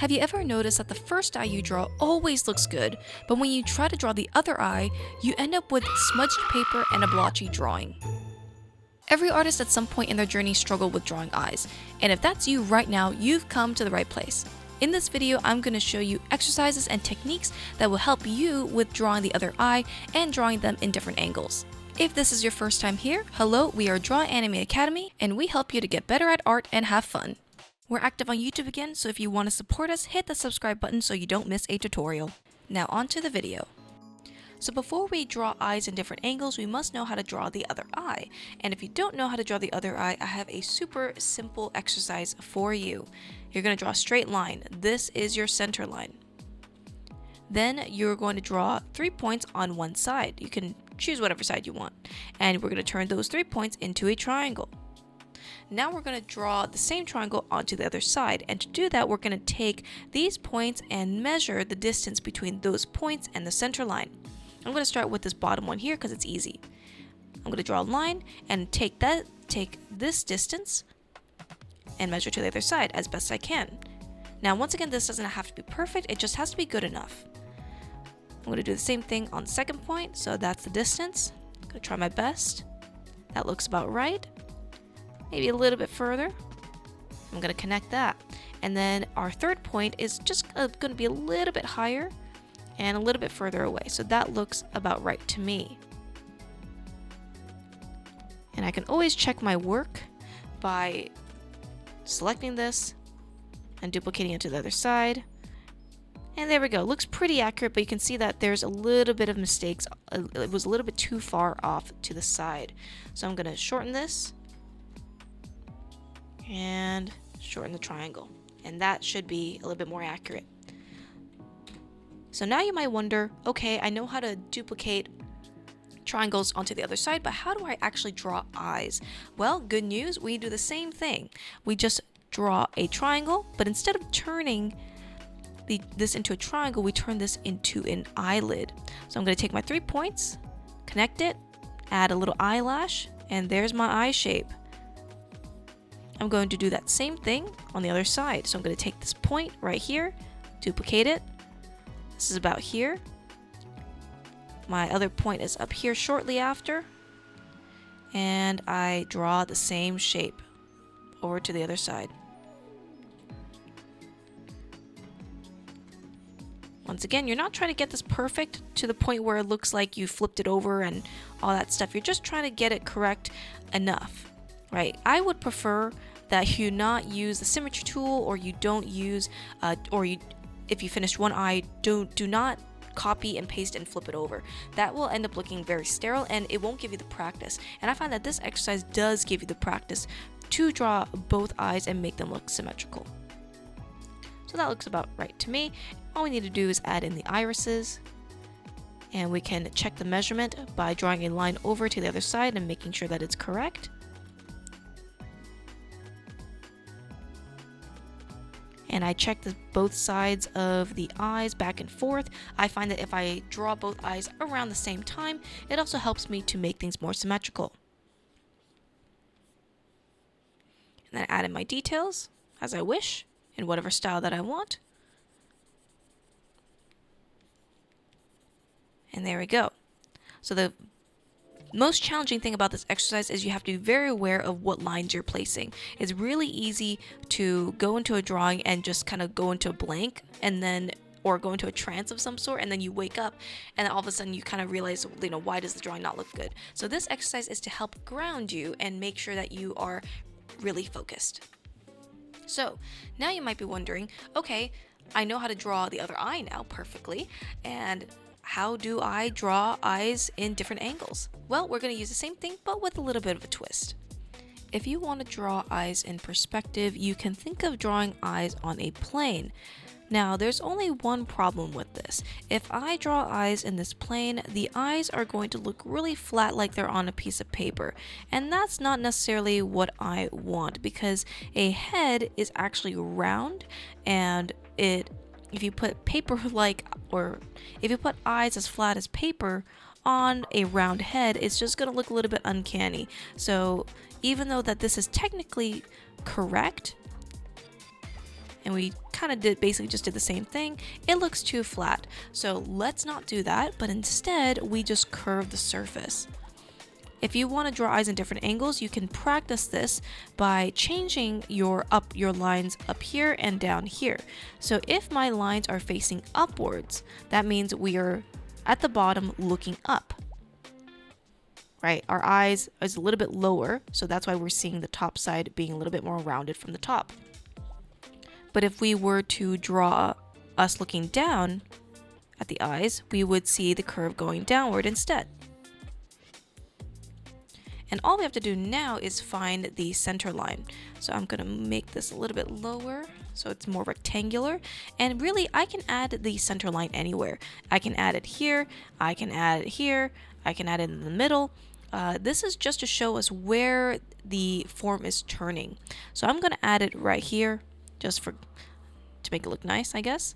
Have you ever noticed that the first eye you draw always looks good, but when you try to draw the other eye, you end up with smudged paper and a blotchy drawing? Every artist at some point in their journey struggled with drawing eyes, and if that's you right now, you've come to the right place. In this video, I'm going to show you exercises and techniques that will help you with drawing the other eye and drawing them in different angles. If this is your first time here, hello, we are Draw Anime Academy, and we help you to get better at art and have fun. We're active on YouTube again, so if you want to support us, hit the subscribe button so you don't miss a tutorial. Now on to the video. So before we draw eyes in different angles, we must know how to draw the other eye. And if you don't know how to draw the other eye, I have a super simple exercise for you. You're going to draw a straight line. This is your center line. Then you're going to draw 3 points on one side. You can choose whatever side you want. And we're going to turn those 3 points into a triangle. Now we're going to draw the same triangle onto the other side, and to do that we're going to take these points and measure the distance between those points and the center line. I'm going to start with this bottom one here because it's easy. I'm going to draw a line and take this distance and measure to the other side as best I can. Now once again, this doesn't have to be perfect, it just has to be good enough. I'm going to do the same thing on the second point, so that's the distance. I'm going to try my best. That looks about right. Maybe a little bit further. I'm going to connect that. And then our third point is just going to be a little bit higher and a little bit further away. So that looks about right to me. And I can always check my work by selecting this and duplicating it to the other side. And there we go. Looks pretty accurate, but you can see that there's a little bit of mistakes. It was a little bit too far off to the side. So I'm going to shorten this and shorten the triangle, and that should be a little bit more accurate. So now you might wonder, okay, I know how to duplicate triangles onto the other side, but how do I actually draw eyes? Well, good news, we do the same thing. We just draw a triangle, but instead of turning this into a triangle, we turn this into an eyelid. So I'm going to take my 3 points, connect it, add a little eyelash, and there's my eye shape. I'm going to do that same thing on the other side. So I'm going to take this point right here, duplicate it. This is about here. My other point is up here shortly after. And I draw the same shape over to the other side. Once again, you're not trying to get this perfect to the point where it looks like you flipped it over and all that stuff. You're just trying to get it correct enough, right? I would prefer that you not use the symmetry tool, or you don't use, if you finished one eye, do not copy and paste and flip it over. That will end up looking very sterile and it won't give you the practice. And I find that this exercise does give you the practice to draw both eyes and make them look symmetrical. So that looks about right to me. All we need to do is add in the irises, and we can check the measurement by drawing a line over to the other side and making sure that it's correct. And I check both sides of the eyes back and forth. I find that if I draw both eyes around the same time, it also helps me to make things more symmetrical. And then add in my details as I wish, in whatever style that I want. And there we go. So the most challenging thing about this exercise is you have to be very aware of what lines you're placing. It's really easy to go into a drawing and just kind of go into a blank, and then or go into a trance of some sort, and then you wake up and all of a sudden you kind of realize, why does the drawing not look good? So this exercise is to help ground you and make sure that you are really focused. So now you might be wondering, okay, I know how to draw the other eye now perfectly, and how do I draw eyes in different angles? Well, we're going to use the same thing, but with a little bit of a twist. If you want to draw eyes in perspective, you can think of drawing eyes on a plane. Now, there's only one problem with this. If I draw eyes in this plane, the eyes are going to look really flat, like they're on a piece of paper. And that's not necessarily what I want, because a head is actually round, and if you put if you put eyes as flat as paper on a round head, it's just going to look a little bit uncanny. So even though that this is technically correct, and we kind of basically just did the same thing, it looks too flat. So let's not do that, but instead we just curve the surface. If you want to draw eyes in different angles, you can practice this by changing your lines up here and down here. So if my lines are facing upwards, that means we are at the bottom looking up. Right? Our eyes is a little bit lower, so that's why we're seeing the top side being a little bit more rounded from the top. But if we were to draw us looking down at the eyes, we would see the curve going downward instead. And all we have to do now is find the center line. So I'm gonna make this a little bit lower so it's more rectangular. And really, I can add the center line anywhere. I can add it here, I can add it here, I can add it in the middle. This is just to show us where the form is turning. So I'm gonna add it right here, just to make it look nice, I guess.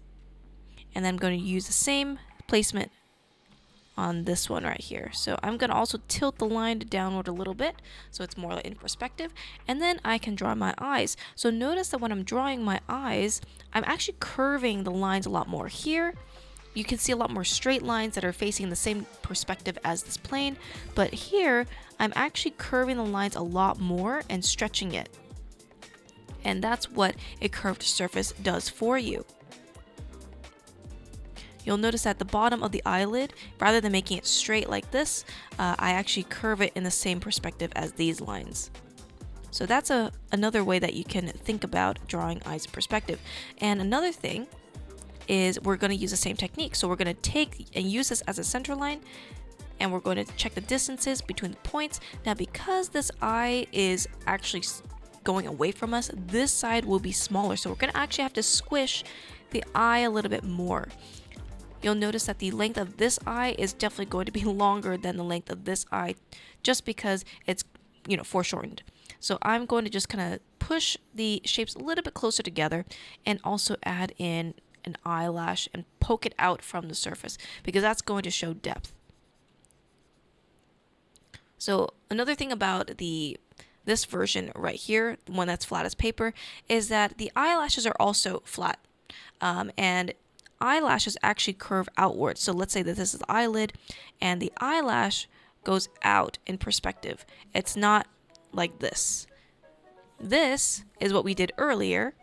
And then I'm gonna use the same placement on this one right here. So I'm gonna also tilt the line downward a little bit so it's more in perspective, and then I can draw my eyes. So notice that when I'm drawing my eyes, I'm actually curving the lines a lot more. Here you can see a lot more straight lines that are facing the same perspective as this plane, but here I'm actually curving the lines a lot more and stretching it. And that's what a curved surface does for you. You'll notice at the bottom of the eyelid, rather than making it straight like this, I actually curve it in the same perspective as these lines. So that's another way that you can think about drawing eyes in perspective. And another thing is we're going to use the same technique. So we're going to take and use this as a center line, and we're going to check the distances between the points. Now, because this eye is actually going away from us, this side will be smaller. So we're going to actually have to squish the eye a little bit more. You'll notice that the length of this eye is definitely going to be longer than the length of this eye, just because it's, foreshortened. So I'm going to just kind of push the shapes a little bit closer together and also add in an eyelash and poke it out from the surface, because that's going to show depth. So another thing about this version right here, the one that's flat as paper, is that the eyelashes are also flat. And eyelashes actually curve outward. So let's say that this is the eyelid and the eyelash goes out in perspective. It's not like this. This is what we did earlier.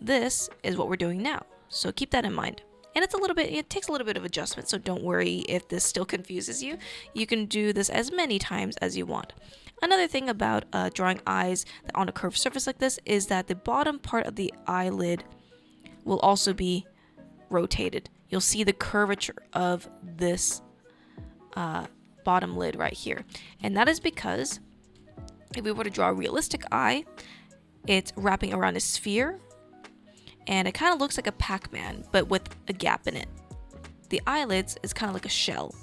This is what we're doing now. So keep that in mind. And it takes a little bit of adjustment, so don't worry if this still confuses you. You can do this as many times as you want. Another thing about drawing eyes on a curved surface like this is that the bottom part of the eyelid will also be rotated. You'll see the curvature of this bottom lid right here. And that is because if we were to draw a realistic eye, it's wrapping around a sphere, and it kind of looks like a Pac-Man, but with a gap in it. The eyelids is kind of like a shell.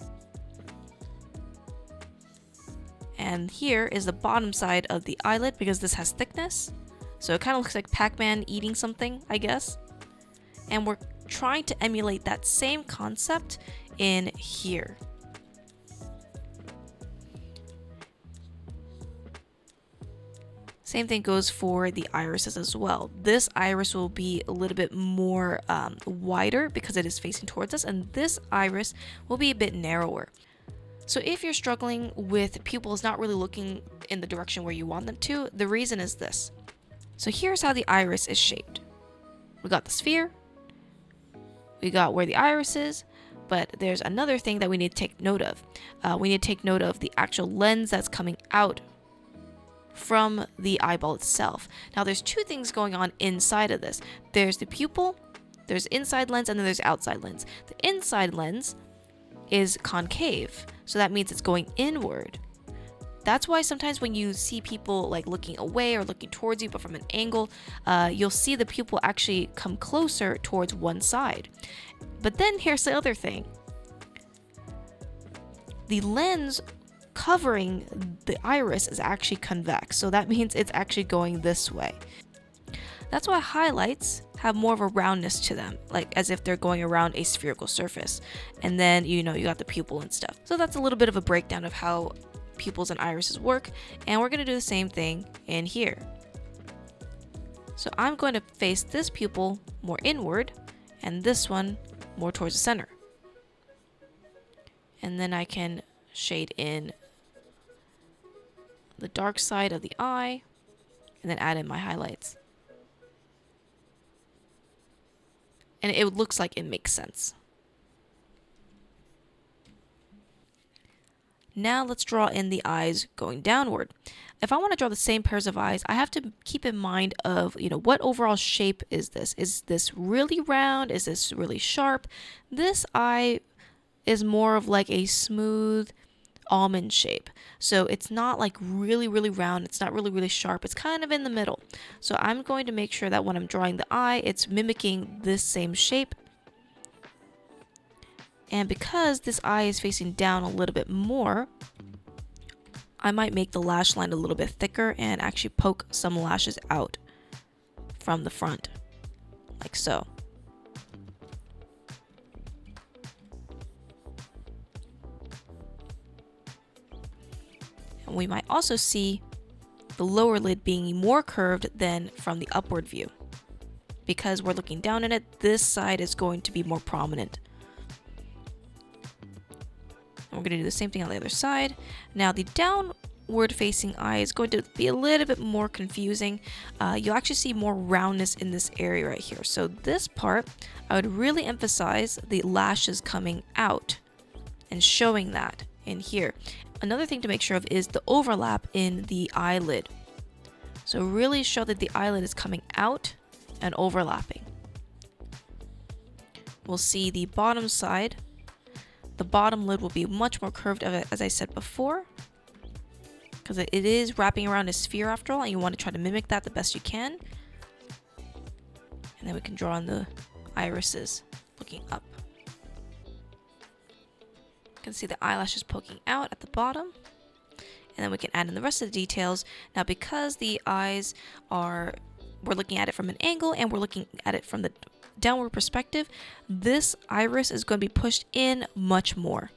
And here is the bottom side of the eyelid, because this has thickness. So it kind of looks like Pac-Man eating something, I guess. And we're trying to emulate that same concept in here. Same thing goes for the irises as well. This iris will be a little bit more wider because it is facing towards us, and this iris will be a bit narrower. So if you're struggling with pupils not really looking in the direction where you want them to, the reason is this. So here's how the iris is shaped. We got the sphere, we got where the iris is, but there's another thing that we need to take note of. We need to take note of the actual lens that's coming out from the eyeball itself. Now there's two things going on inside of this. There's the pupil, there's inside lens, and then there's outside lens. The inside lens is concave, so that means it's going inward. That's why sometimes when you see people like looking away or looking towards you but from an angle, you'll see the pupil actually come closer towards one side. But then here's the other thing. The lens covering the iris is actually convex, so that means it's actually going this way. That's why highlights have more of a roundness to them, like as if they're going around a spherical surface. And then you got the pupil and stuff. So that's a little bit of a breakdown of how pupils and irises work, and we're going to do the same thing in here. So I'm going to face this pupil more inward and this one more towards the center. And then I can shade in the dark side of the eye and then add in my highlights. And it looks like it makes sense. Now let's draw in the eyes going downward. If I want to draw the same pairs of eyes, I have to keep in mind of, what overall shape is this? Is this really round? Is this really sharp? This eye is more of like a smooth almond shape. So it's not like really, really round. It's not really, really sharp. It's kind of in the middle. So I'm going to make sure that when I'm drawing the eye, it's mimicking this same shape. And because this eye is facing down a little bit more, I might make the lash line a little bit thicker and actually poke some lashes out from the front, like so. And we might also see the lower lid being more curved than from the upward view. Because we're looking down at it, this side is going to be more prominent. And we're going to do the same thing on the other side. Now the downward facing eye is going to be a little bit more confusing. You'll actually see more roundness in this area right here. So this part, I would really emphasize the lashes coming out and showing that in here. Another thing to make sure of is the overlap in the eyelid. So really show that the eyelid is coming out and overlapping. We'll see the bottom side. The bottom lid will be much more curved, as I said before, because it is wrapping around a sphere after all, and you want to try to mimic that the best you can. And then we can draw on the irises looking up. You can see the eyelashes poking out at the bottom. And then we can add in the rest of the details. Now because the eyes we're looking at it from an angle and we're looking at it from the downward perspective, this iris is going to be pushed in much more.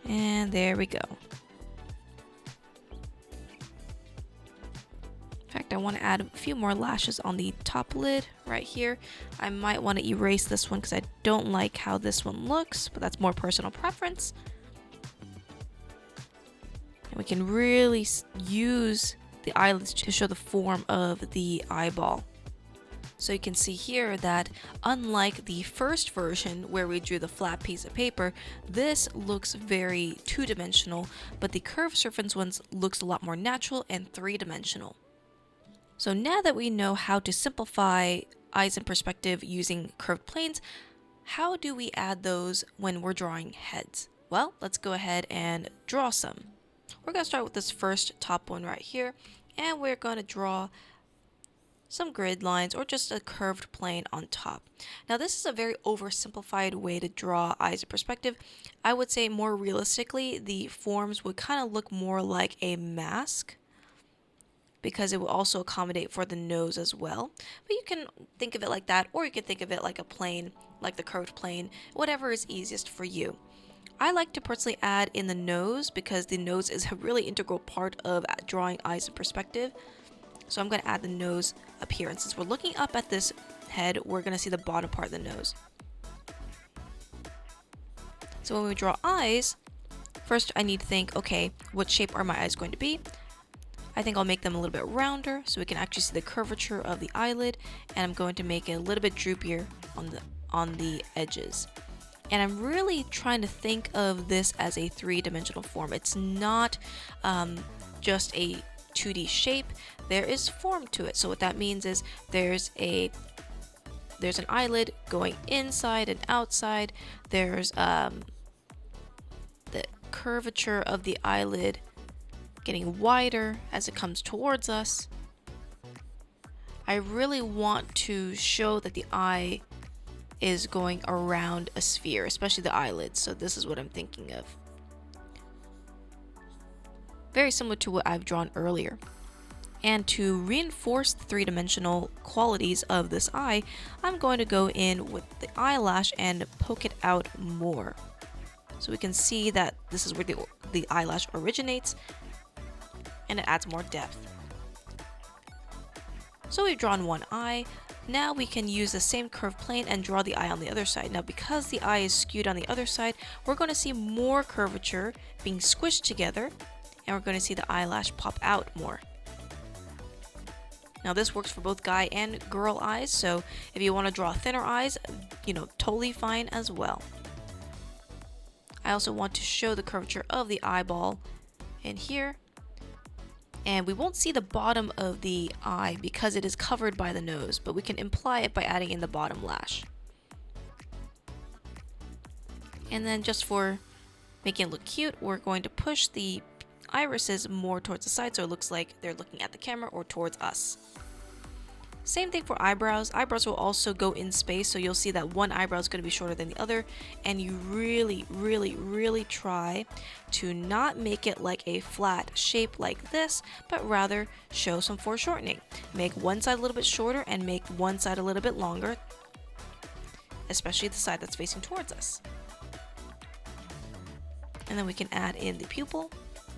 And there we go. In fact, I want to add a few more lashes on the top lid right here. I might want to erase this one because I don't like how this one looks, but that's more personal preference. And we can really use the eyelids to show the form of the eyeball. So you can see here that unlike the first version where we drew the flat piece of paper, this looks very two-dimensional, but the curved surface ones looks a lot more natural and three-dimensional. So now that we know how to simplify eyes in perspective using curved planes, how do we add those when we're drawing heads? Well, let's go ahead and draw some. We're going to start with this first top one right here, and we're going to draw some grid lines or just a curved plane on top. Now this is a very oversimplified way to draw eyes in perspective. I would say more realistically, the forms would kind of look more like a mask because it will also accommodate for the nose as well. But you can think of it like that, or you can think of it like a plane, like the curved plane, whatever is easiest for you. I like to personally add in the nose because the nose is a really integral part of drawing eyes in perspective. So I'm going to add the nose up here. And since we're looking up at this head, we're going to see the bottom part of the nose. So when we draw eyes, first I need to think, okay, what shape are my eyes going to be? I think I'll make them a little bit rounder so we can actually see the curvature of the eyelid, and I'm going to make it a little bit droopier on the edges. And I'm really trying to think of this as a three-dimensional form. It's not just a 2D shape. There is form to it. So what that means is there's an eyelid going inside and outside. There's the curvature of the eyelid getting wider as it comes towards us. I really want to show that the eye is going around a sphere, especially the eyelids. So this is what I'm thinking of. Very similar to what I've drawn earlier. And to reinforce the three-dimensional qualities of this eye, I'm going to go in with the eyelash and poke it out more. So we can see that this is where the eyelash originates, and it adds more depth. So we've drawn one eye. Now we can use the same curved plane and draw the eye on the other side. Now because the eye is skewed on the other side, we're going to see more curvature being squished together, and we're going to see the eyelash pop out more. Now this works for both guy and girl eyes, so if you want to draw thinner eyes, totally fine as well. I also want to show the curvature of the eyeball in here. And we won't see the bottom of the eye because it is covered by the nose, but we can imply it by adding in the bottom lash. And then just for making it look cute, we're going to push the irises more towards the side so it looks like they're looking at the camera or towards us. Same thing for eyebrows. Eyebrows will also go in space, so you'll see that one eyebrow is going to be shorter than the other, and you really try to not make it like a flat shape like this, but rather show some foreshortening. Make one side a little bit shorter and make one side a little bit longer, especially the side that's facing towards us. And then we can add in the pupil,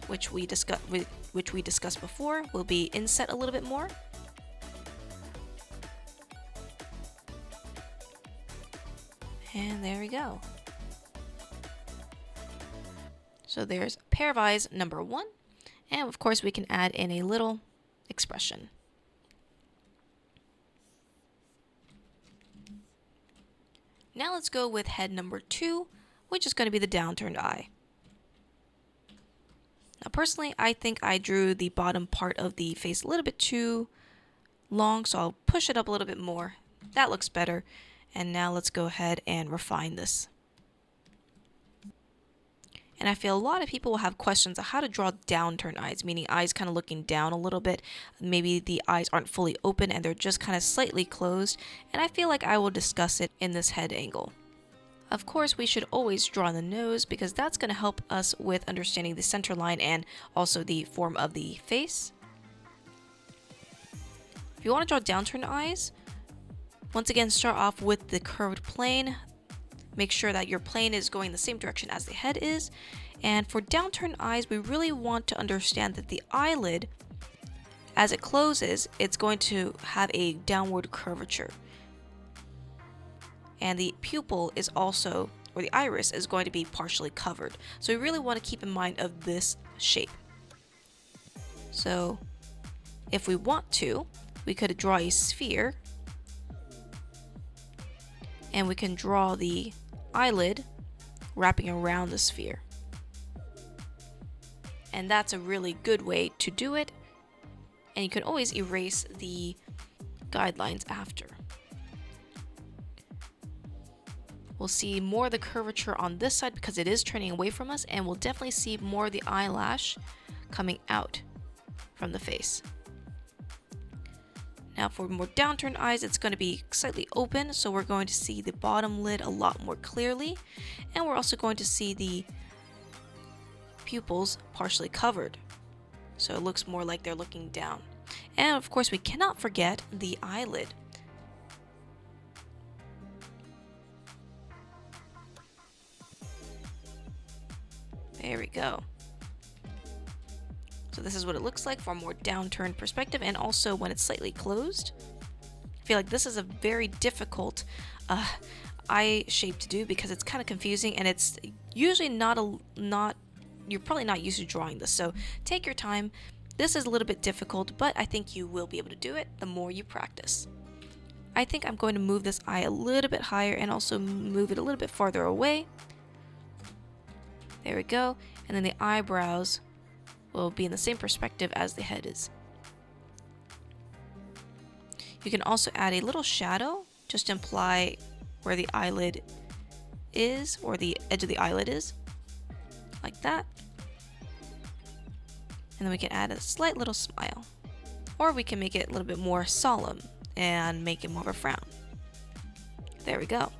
which we discussed before, will be inset a little bit more. And there we go. So there's pair of eyes number 1. And of course we can add in a little expression. Now let's go with head number 2, which is going to be the downturned eye. Now personally, I think I drew the bottom part of the face a little bit too long, so I'll push it up a little bit more. That looks better. And now let's go ahead and refine this. And I feel a lot of people will have questions on how to draw downturned eyes, meaning eyes kind of looking down a little bit. Maybe the eyes aren't fully open and they're just kind of slightly closed. And I feel like I will discuss it in this head angle. Of course, we should always draw the nose because that's going to help us with understanding the center line and also the form of the face. If you want to draw downturned eyes, once again, start off with the curved plane. Make sure that your plane is going the same direction as the head is. And for downturned eyes, we really want to understand that the eyelid, as it closes, it's going to have a downward curvature. And the pupil is also, or the iris, is going to be partially covered. So we really want to keep in mind of this shape. So if we want to, we could draw a sphere. And we can draw the eyelid wrapping around the sphere. And that's a really good way to do it. And you can always erase the guidelines after. We'll see more of the curvature on this side because it is turning away from us, and we'll definitely see more of the eyelash coming out from the face. Now for more downturned eyes, it's going to be slightly open, so we're going to see the bottom lid a lot more clearly, and we're also going to see the pupils partially covered, so it looks more like they're looking down. And of course we cannot forget the eyelid. There we go. So this is what it looks like from a more downturned perspective, and also when it's slightly closed. I feel like this is a very difficult eye shape to do because it's kind of confusing, and it's usually you're probably not used to drawing this, so take your time. This is a little bit difficult, but I think you will be able to do it the more you practice. I think I'm going to move this eye a little bit higher and also move it a little bit farther away. There we go. And then the eyebrows will be in the same perspective as the head is. You can also add a little shadow just to imply where the eyelid is, or the edge of the eyelid is, like that. And then we can add a slight little smile, or we can make it a little bit more solemn and make it more of a frown. There we go.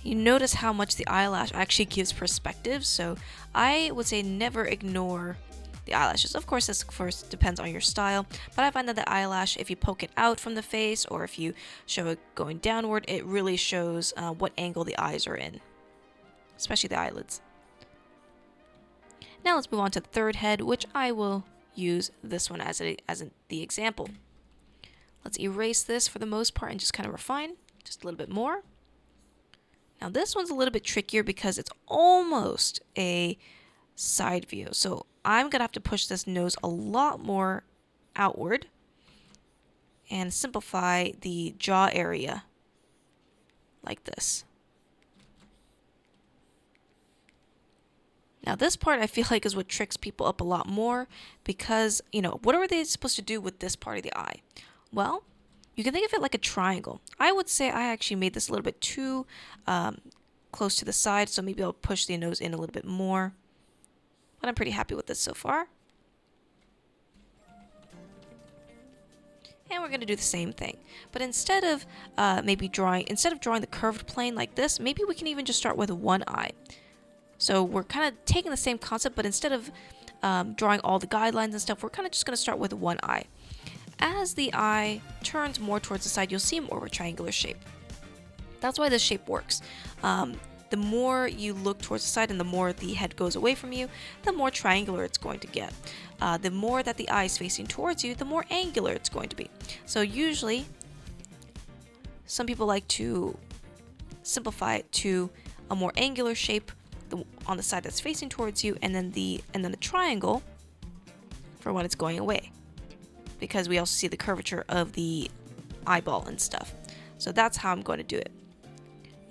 You notice how much the eyelash actually gives perspective, so I would say never ignore the eyelashes. Of course, this first depends on your style, but I find that the eyelash, if you poke it out from the face or if you show it going downward, it really shows what angle the eyes are in. especially the eyelids. Now let's move on to the third head, which I will use this one as the example. Let's erase this for the most part and just kind of refine just a little bit more. Now this one's a little bit trickier because it's almost a side view. So I'm going to have to push this nose a lot more outward and simplify the jaw area like this. Now this part I feel like is what tricks people up a lot more because, you know, what are they supposed to do with this part of the eye? Well, you can think of it like a triangle. I would say I actually made this a little bit too close to the side, so maybe I'll push the nose in a little bit more. But I'm pretty happy with this so far. And we're going to do the same thing. But instead of drawing the curved plane like this, maybe we can even just start with one eye. So we're kind of taking the same concept, but instead of drawing all the guidelines and stuff, we're kind of just going to start with one eye. As the eye turns more towards the side, you'll see more of a triangular shape. That's why this shape works. The more you look towards the side and the more the head goes away from you, the more triangular it's going to get. The more that the eye is facing towards you, the more angular it's going to be. So usually, some people like to simplify it to a more angular shape on the side that's facing towards you, and then the triangle for when it's going away, because we also see the curvature of the eyeball and stuff. So that's how I'm going to do it.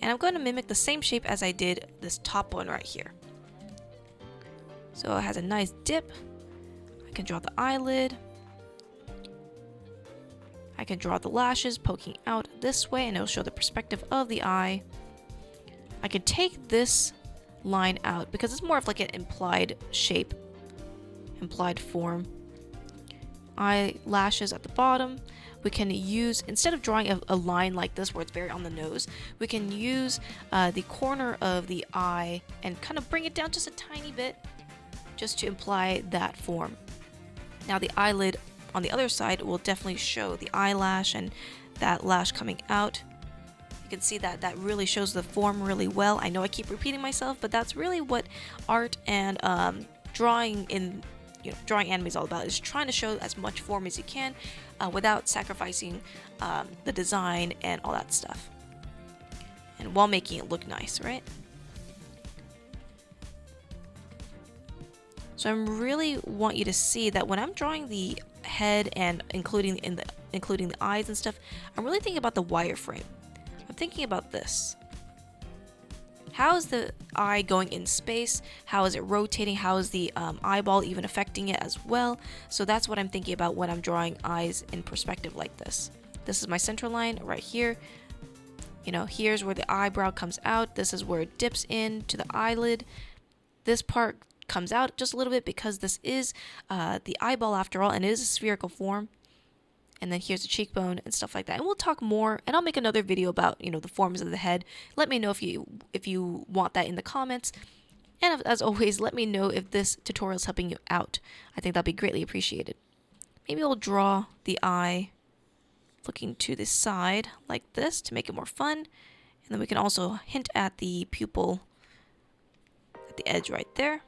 And I'm going to mimic the same shape as I did this top one right here. So it has a nice dip. I can draw the eyelid. I can draw the lashes poking out this way, and it'll show the perspective of the eye. I can take this line out because it's more of like an implied shape, implied form. Eyelashes at the bottom. We can use, instead of drawing a line like this where it's very on the nose, we can use the corner of the eye and kind of bring it down just a tiny bit just to imply that form. Now the eyelid on the other side will definitely show the eyelash and that lash coming out. You can see that that really shows the form really well. I know I keep repeating myself, but that's really what art and drawing anime is all about, is trying to show as much form as you can without sacrificing the design and all that stuff, and while making it look nice, right? So I really want you to see that when I'm drawing the head and including the eyes and stuff, I'm really thinking about the wireframe. I'm thinking about this. How is the eye going in space? How is it rotating? How is the eyeball even affecting it as well? So that's what I'm thinking about when I'm drawing eyes in perspective like this. This is my center line right here. You know, here's where the eyebrow comes out. This is where it dips into the eyelid. This part comes out just a little bit because this is the eyeball after all, and it is a spherical form. And then here's the cheekbone and stuff like that. And we'll talk more, and I'll make another video about, you know, the forms of the head. Let me know if you want that in the comments. And as always, let me know if this tutorial is helping you out. I think that'd be greatly appreciated. Maybe we'll draw the eye looking to the side like this to make it more fun. And then we can also hint at the pupil at the edge right there.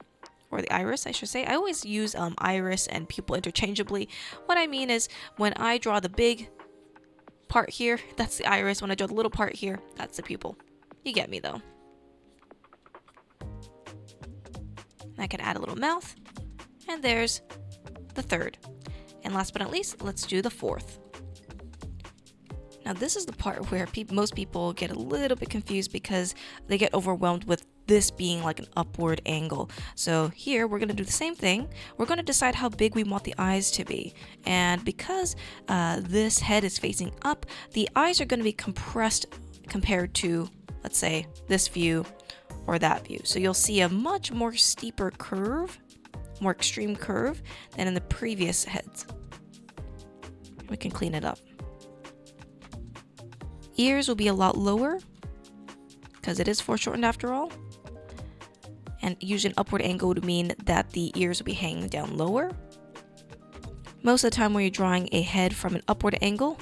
Or the iris, I should say. I always use iris and pupil interchangeably. What I mean is, when I draw the big part here, that's the iris. When I draw the little part here, that's the pupil. You get me, though. I can add a little mouth. And there's the third. And last but not least, let's do the fourth. Now this is the part where most people get a little bit confused because they get overwhelmed with this being like an upward angle. So here we're going to do the same thing. We're going to decide how big we want the eyes to be. And because this head is facing up, the eyes are going to be compressed compared to, let's say, this view or that view. So you'll see a much more steeper curve, more extreme curve than in the previous heads. We can clean it up. Ears will be a lot lower because it is foreshortened after all. And usually an upward angle would mean that the ears will be hanging down lower. Most of the time when you're drawing a head from an upward angle,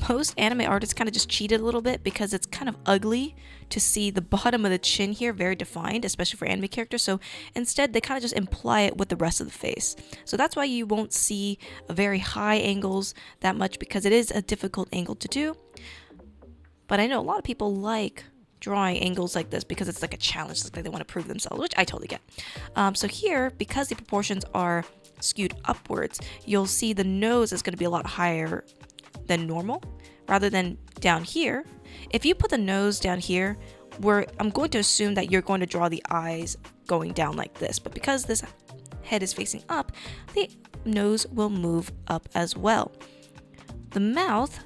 most anime artists kind of just cheated a little bit because it's kind of ugly to see the bottom of the chin here very defined, especially for anime characters. So instead, they kind of just imply it with the rest of the face. So that's why you won't see very high angles that much, because it is a difficult angle to do. But I know a lot of people like drawing angles like this because it's like a challenge, like they want to prove themselves, which I totally get. So here, because the proportions are skewed upwards, you'll see the nose is going to be a lot higher than normal rather than down here. If you put the nose down here, I'm going to assume that you're going to draw the eyes going down like this, but because this head is facing up, the nose will move up as well. The mouth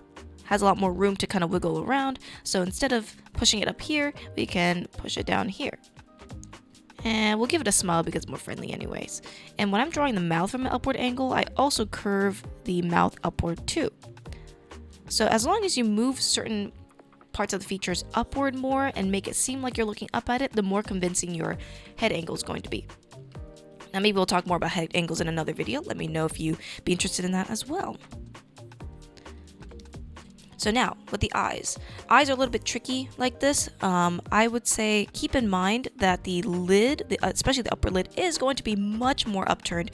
has a lot more room to kind of wiggle around, so instead of pushing it up here, we can push it down here. And we'll give it a smile because it's more friendly anyways. And when I'm drawing the mouth from an upward angle, I also curve the mouth upward too. So as long as you move certain parts of the features upward more and make it seem like you're looking up at it, the more convincing your head angle is going to be. Now maybe we'll talk more about head angles in another video. Let me know if you'd be interested in that as well. So now, with the eyes. Eyes are a little bit tricky like this. I would say keep in mind that the lid, especially the upper lid, is going to be much more upturned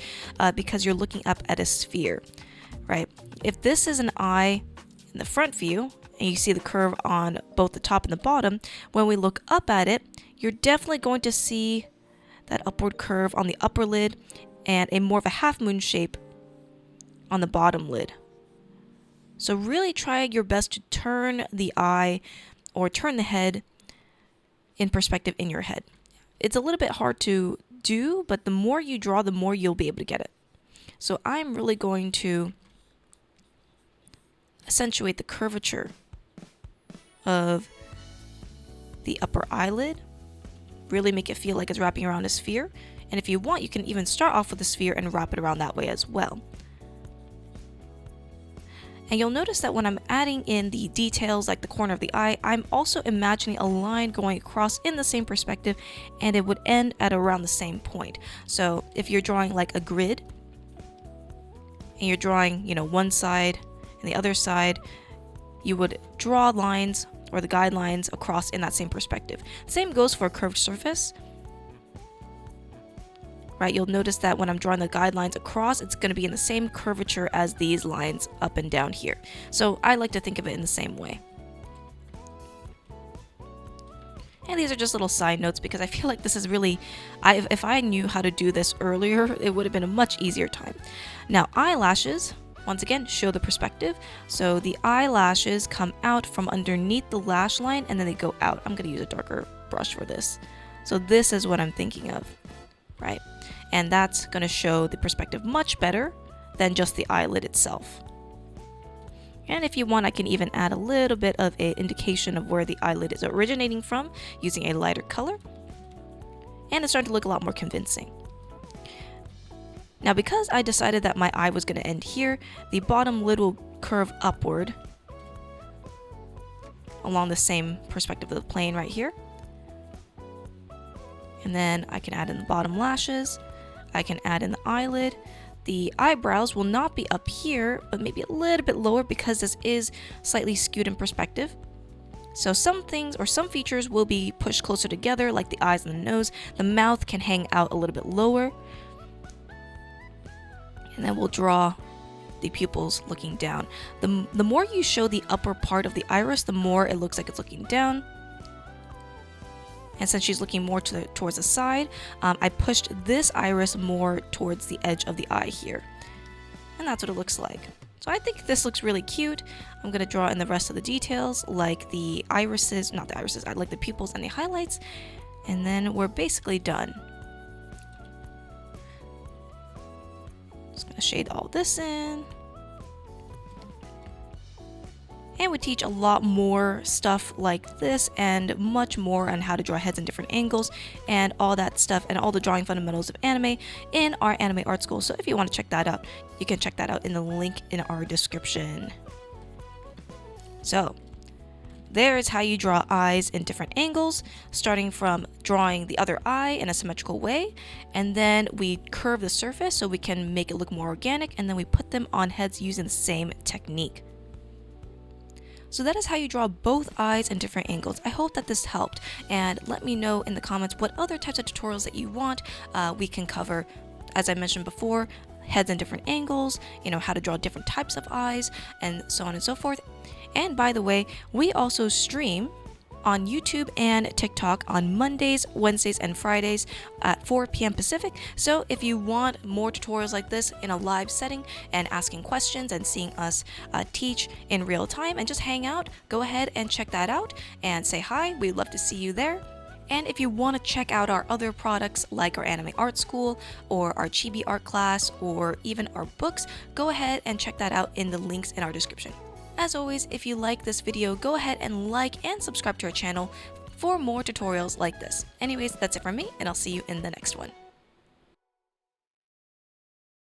because you're looking up at a sphere, right? If this is an eye in the front view, and you see the curve on both the top and the bottom, when we look up at it, you're definitely going to see that upward curve on the upper lid and a more of a half moon shape on the bottom lid. So really try your best to turn the eye or turn the head in perspective in your head. It's a little bit hard to do, but the more you draw, the more you'll be able to get it. So I'm really going to accentuate the curvature of the upper eyelid, really make it feel like it's wrapping around a sphere. And if you want, you can even start off with a sphere and wrap it around that way as well. And you'll notice that when I'm adding in the details like the corner of the eye, I'm also imagining a line going across in the same perspective, and it would end at around the same point. So if you're drawing like a grid and you're drawing, one side and the other side, you would draw lines or the guidelines across in that same perspective. Same goes for a curved surface. Right, you'll notice that when I'm drawing the guidelines across, it's going to be in the same curvature as these lines up and down here. So I like to think of it in the same way. And these are just little side notes because I feel like this is really, if I knew how to do this earlier, it would have been a much easier time. Now eyelashes, once again, show the perspective. So the eyelashes come out from underneath the lash line and then they go out. I'm going to use a darker brush for this. So this is what I'm thinking of, right? And that's going to show the perspective much better than just the eyelid itself. And if you want, I can even add a little bit of an indication of where the eyelid is originating from using a lighter color. And it's starting to look a lot more convincing. Now, because I decided that my eye was going to end here, the bottom lid will curve upward along the same perspective of the plane right here. And then I can add in the bottom lashes. I can add in the eyelid. The eyebrows will not be up here, but maybe a little bit lower because this is slightly skewed in perspective. So some things or some features will be pushed closer together, like the eyes and the nose. The mouth can hang out a little bit lower. And then we'll draw the pupils looking down. The more you show the upper part of the iris, the more it looks like it's looking down. And since she's looking more towards the side, I pushed this iris more towards the edge of the eye here. And that's what it looks like. So I think this looks really cute. I'm going to draw in the rest of the details, like the irises, not the irises, I like the pupils and the highlights. And then we're basically done. Just going to shade all this in. And we teach a lot more stuff like this and much more on how to draw heads in different angles and all that stuff and all the drawing fundamentals of anime in our anime art school. So if you want to check that out, you can check that out in the link in our description. So there is how you draw eyes in different angles, starting from drawing the other eye in a symmetrical way, and then we curve the surface so we can make it look more organic, and then we put them on heads using the same technique. So that is how you draw both eyes in different angles. I hope that this helped, and let me know in the comments what other types of tutorials that you want. We can cover, as I mentioned before, heads in different angles, how to draw different types of eyes, and so on and so forth. And by the way, we also stream on YouTube and TikTok on Mondays, Wednesdays, and Fridays at 4 p.m. Pacific. So if you want more tutorials like this in a live setting and asking questions and seeing us teach in real time and just hang out, go ahead and check that out and say hi. We'd love to see you there. And if you want to check out our other products like our anime art school or our chibi art class or even our books, go ahead and check that out in the links in our description. As always, if you like this video, go ahead and like and subscribe to our channel for more tutorials like this. Anyways, that's it from me, and I'll see you in the next one.